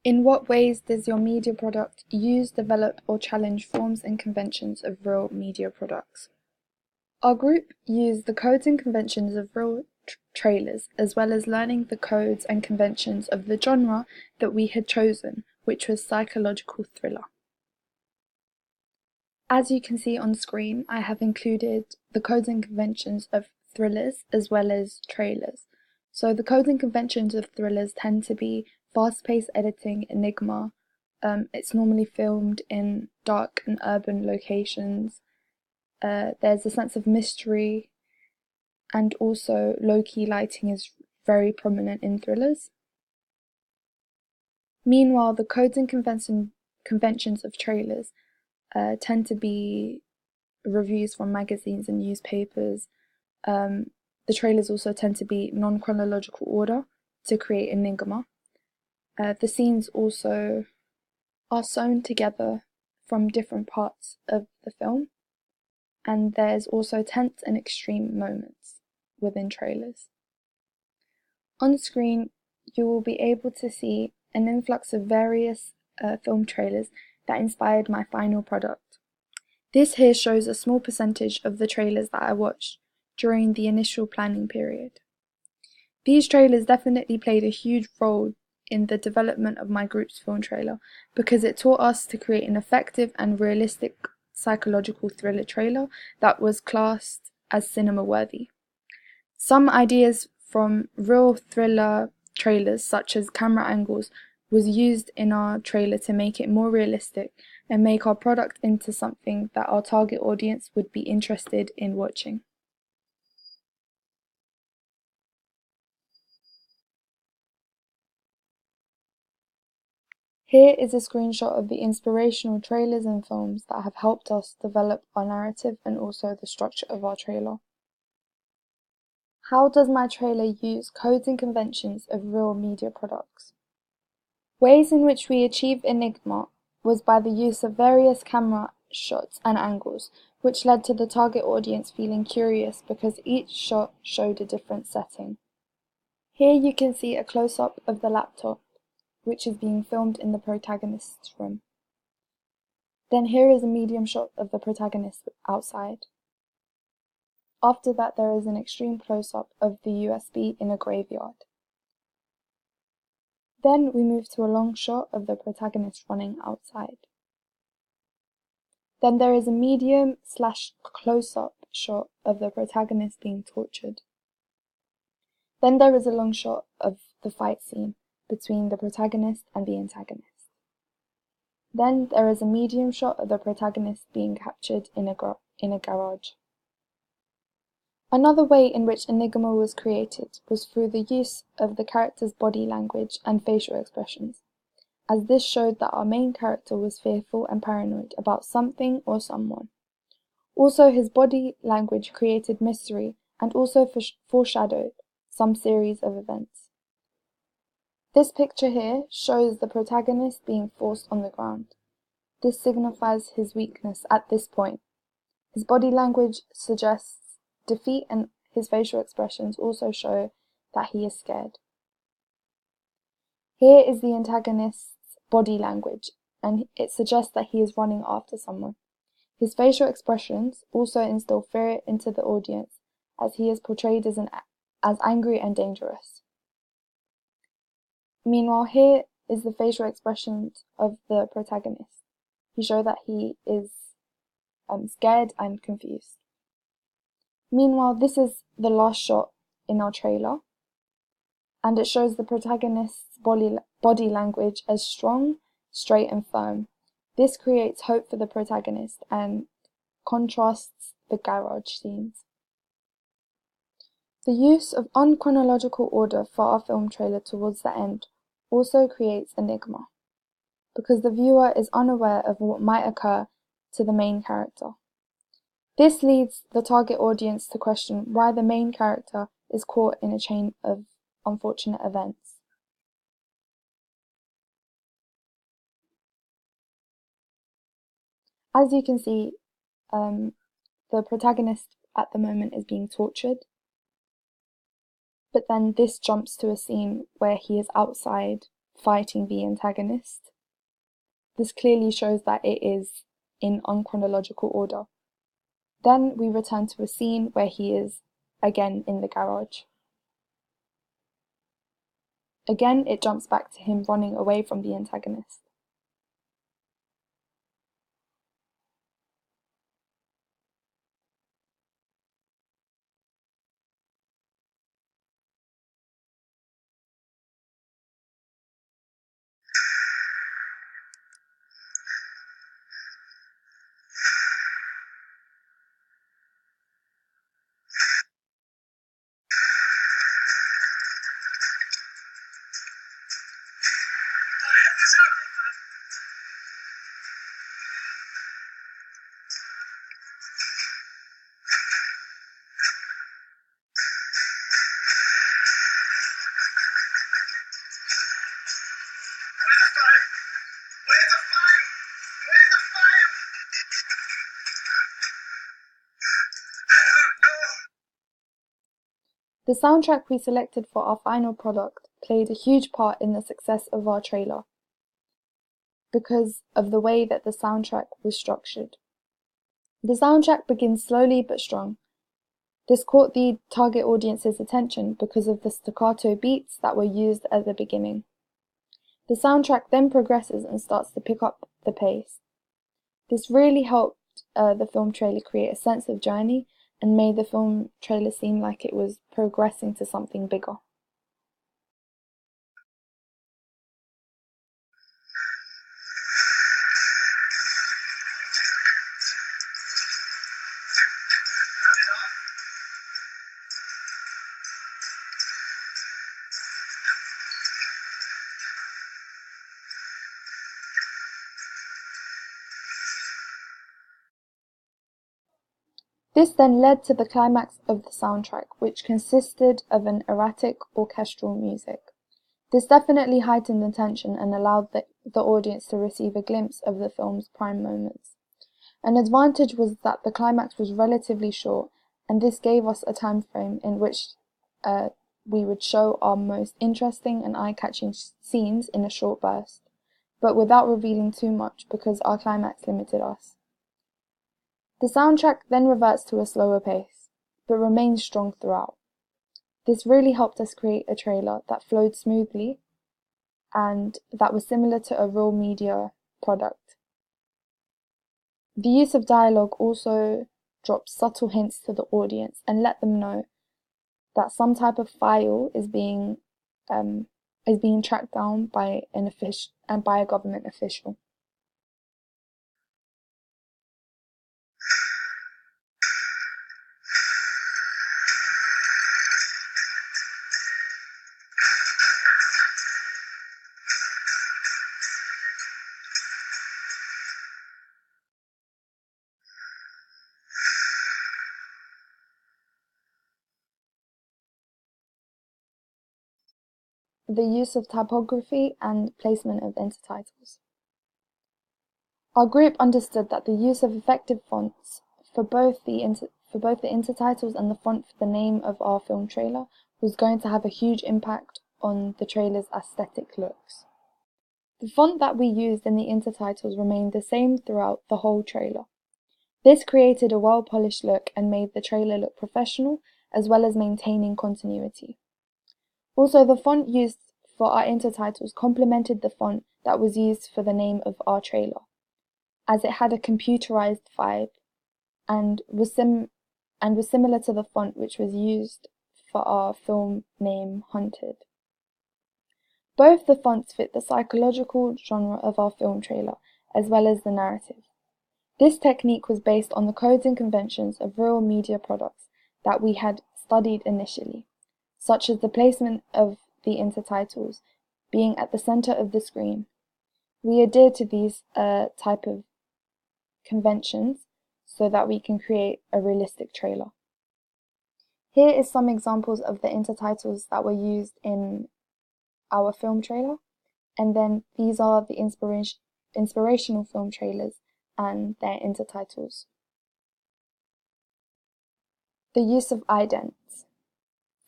In what ways does your media product use, develop, or challenge forms and conventions of real media products? Our group used the codes and conventions of real trailers, as well as learning the codes and conventions of the genre that we had chosen, which was psychological thriller. As you can see on screen, I have included the codes and conventions of thrillers as well as trailers. So the codes and conventions of thrillers tend to be fast-paced editing, enigma. It's normally filmed in dark and urban locations. There's a sense of mystery, and also low-key lighting is very prominent in thrillers. Meanwhile, the codes and conventions of trailers tend to be reviews from magazines and newspapers. The trailers also tend to be non-chronological order to create enigma. The scenes also are sewn together from different parts of the film, and there's also tense and extreme moments within trailers. On screen, you will be able to see an influx of various film trailers that inspired my final product. This here shows a small percentage of the trailers that I watched during the initial planning period. These trailers definitely played a huge role in the development of my group's film trailer because it taught us to create an effective and realistic psychological thriller trailer that was classed as cinema worthy. Some ideas from real thriller trailers, such as camera angles, was used in our trailer to make it more realistic and make our product into something that our target audience would be interested in watching. Here is a screenshot of the inspirational trailers and films that have helped us develop our narrative and also the structure of our trailer. How does my trailer use codes and conventions of real media products? Ways in which we achieve enigma was by the use of various camera shots and angles, which led to the target audience feeling curious because each shot showed a different setting. Here you can see a close-up of the laptop, which is being filmed in the protagonist's room. Then here is a medium shot of the protagonist outside. After that, there is an extreme close-up of the USB in a graveyard. Then we move to a long shot of the protagonist running outside. Then there is a medium/close-up shot of the protagonist being tortured. Then there is a long shot of the fight scene between the protagonist and the antagonist. Then there is a medium shot of the protagonist being captured in a garage. Another way in which enigma was created was through the use of the character's body language and facial expressions, as this showed that our main character was fearful and paranoid about something or someone. Also, his body language created mystery and also foreshadowed some series of events. This picture here shows the protagonist being forced on the ground. This signifies his weakness at this point. His body language suggests defeat and his facial expressions also show that he is scared. Here is the antagonist's body language, and it suggests that he is running after someone. His facial expressions also instill fear into the audience, as he is portrayed as angry and dangerous. Meanwhile, here is the facial expressions of the protagonist. He shows that he is scared and confused. Meanwhile, this is the last shot in our trailer, and it shows the protagonist's body language as strong, straight, and firm. This creates hope for the protagonist and contrasts the garage scenes. The use of unchronological order for our film trailer towards the end also creates enigma, because the viewer is unaware of what might occur to the main character. This leads the target audience to question why the main character is caught in a chain of unfortunate events. As you can see, the protagonist at the moment is being tortured, but then this jumps to a scene where he is outside fighting the antagonist. This clearly shows that it is in unchronological order. Then we return to a scene where he is again in the garage. Again, it jumps back to him running away from the antagonist. The soundtrack we selected for our final product played a huge part in the success of our trailer because of the way that the soundtrack was structured. The soundtrack begins slowly but strong. This caught the target audience's attention because of the staccato beats that were used at the beginning. The soundtrack then progresses and starts to pick up the pace. This really helped the film trailer create a sense of journey and made the film trailer seem like it was progressing to something bigger. This then led to the climax of the soundtrack, which consisted of an erratic orchestral music. This definitely heightened the tension and allowed the audience to receive a glimpse of the film's prime moments. An advantage was that the climax was relatively short, and this gave us a time frame in which we would show our most interesting and eye-catching scenes in a short burst, but without revealing too much because our climax limited us. The soundtrack then reverts to a slower pace, but remains strong throughout. This really helped us create a trailer that flowed smoothly and that was similar to a real media product. The use of dialogue also drops subtle hints to the audience and let them know that some type of file is being tracked down by a government official. The use of typography and placement of intertitles. Our group understood that the use of effective fonts for both the intertitles and the font for the name of our film trailer was going to have a huge impact on the trailer's aesthetic looks. The font that we used in the intertitles remained the same throughout the whole trailer. This created a well-polished look and made the trailer look professional, as well as maintaining continuity. Also, the font used for our intertitles complemented the font that was used for the name of our trailer, as it had a computerized vibe and was similar to the font which was used for our film name Hunted. Both the fonts fit the psychological genre of our film trailer, as well as the narrative. This technique was based on the codes and conventions of real media products that we had studied initially, such as the placement of the intertitles being at the center of the screen. We adhere to these type of conventions so that we can create a realistic trailer. Here is some examples of the intertitles that were used in our film trailer, and then these are the inspirational film trailers and their intertitles. The use of idents.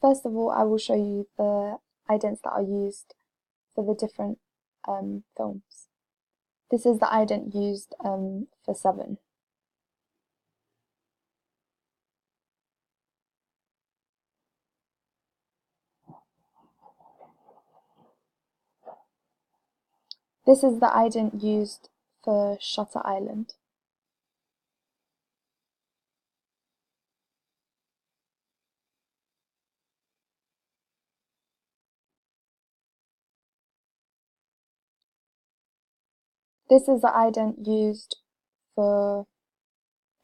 First of all, I will show you the idents that are used for the different films. This is the ident used for Seven. This is the ident used for Shutter Island. This is the ident used for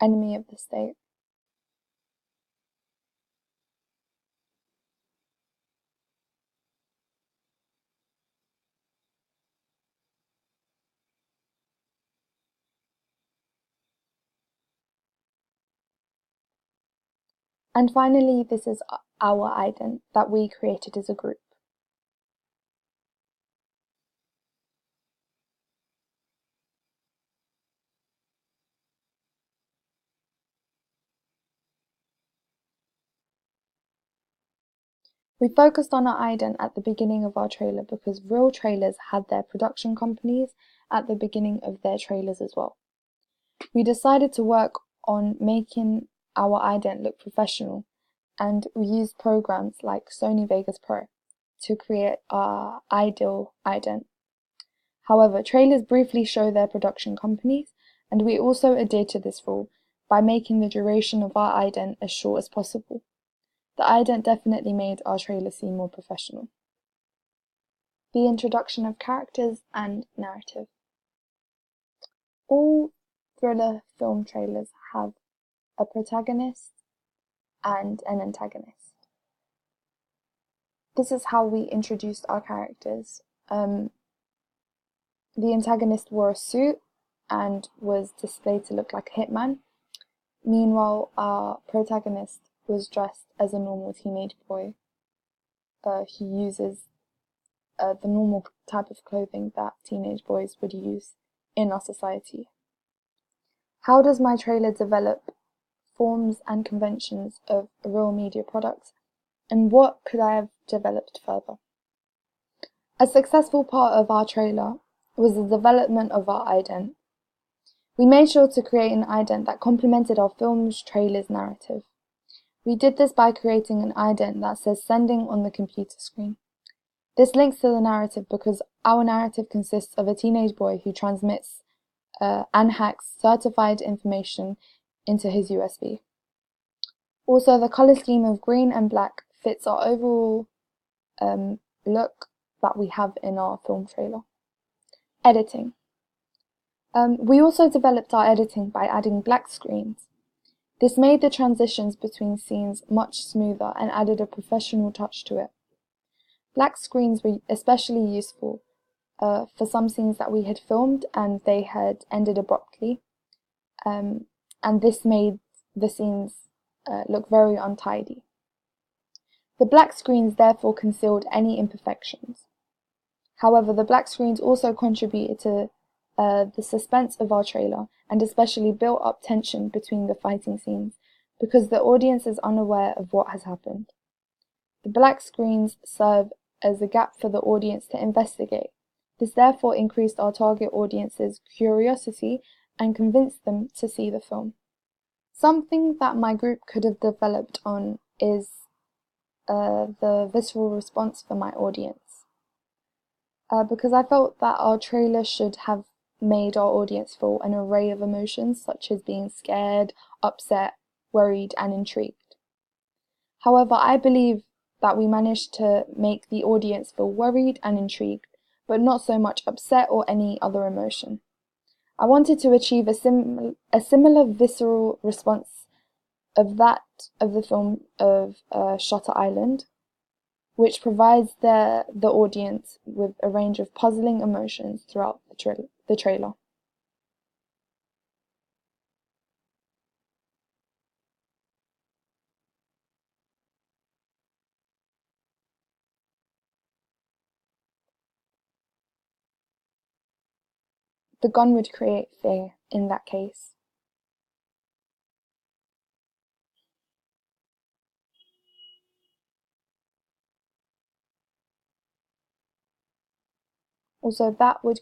Enemy of the State. And finally, this is our ident that we created as a group. We focused on our ident at the beginning of our trailer because real trailers had their production companies at the beginning of their trailers as well. We decided to work on making our ident look professional, and we used programs like Sony Vegas Pro to create our ideal ident. However, trailers briefly show their production companies, and we also adhered to this rule by making the duration of our ident as short as possible. The ident definitely made our trailer seem more professional. The introduction of characters and narrative. All thriller film trailers have a protagonist and an antagonist. This is how we introduced our characters. The antagonist wore a suit and was displayed to look like a hitman. Meanwhile, our protagonist was dressed as a normal teenage boy. He uses the normal type of clothing that teenage boys would use in our society. How does my trailer develop forms and conventions of real media products, and what could I have developed further? A successful part of our trailer was the development of our ident. We made sure to create an ident that complemented our film's trailer's narrative. We did this by creating an ident that says sending on the computer screen. This links to the narrative because our narrative consists of a teenage boy who transmits and hacks certified information into his USB. Also, the color scheme of green and black fits our overall look that we have in our film trailer. Editing. We also developed our editing by adding black screens. This made the transitions between scenes much smoother and added a professional touch to it. Black screens were especially useful for some scenes that we had filmed and they had ended abruptly, and this made the scenes look very untidy. The black screens therefore concealed any imperfections. However, the black screens also contributed to the suspense of our trailer and especially built up tension between the fighting scenes because the audience is unaware of what has happened. The black screens serve as a gap for the audience to investigate. This therefore increased our target audience's curiosity and convinced them to see the film. Something that my group could have developed on is the visceral response for my audience. Because I felt that our trailer should have made our audience feel an array of emotions such as being scared, upset, worried, and intrigued. However, I believe that we managed to make the audience feel worried and intrigued, but not so much upset or any other emotion. I wanted to achieve a similar visceral response of that of the film of Shutter Island, which provides the audience with a range of puzzling emotions throughout the trailer. The gun would create fear in that case. Also, that would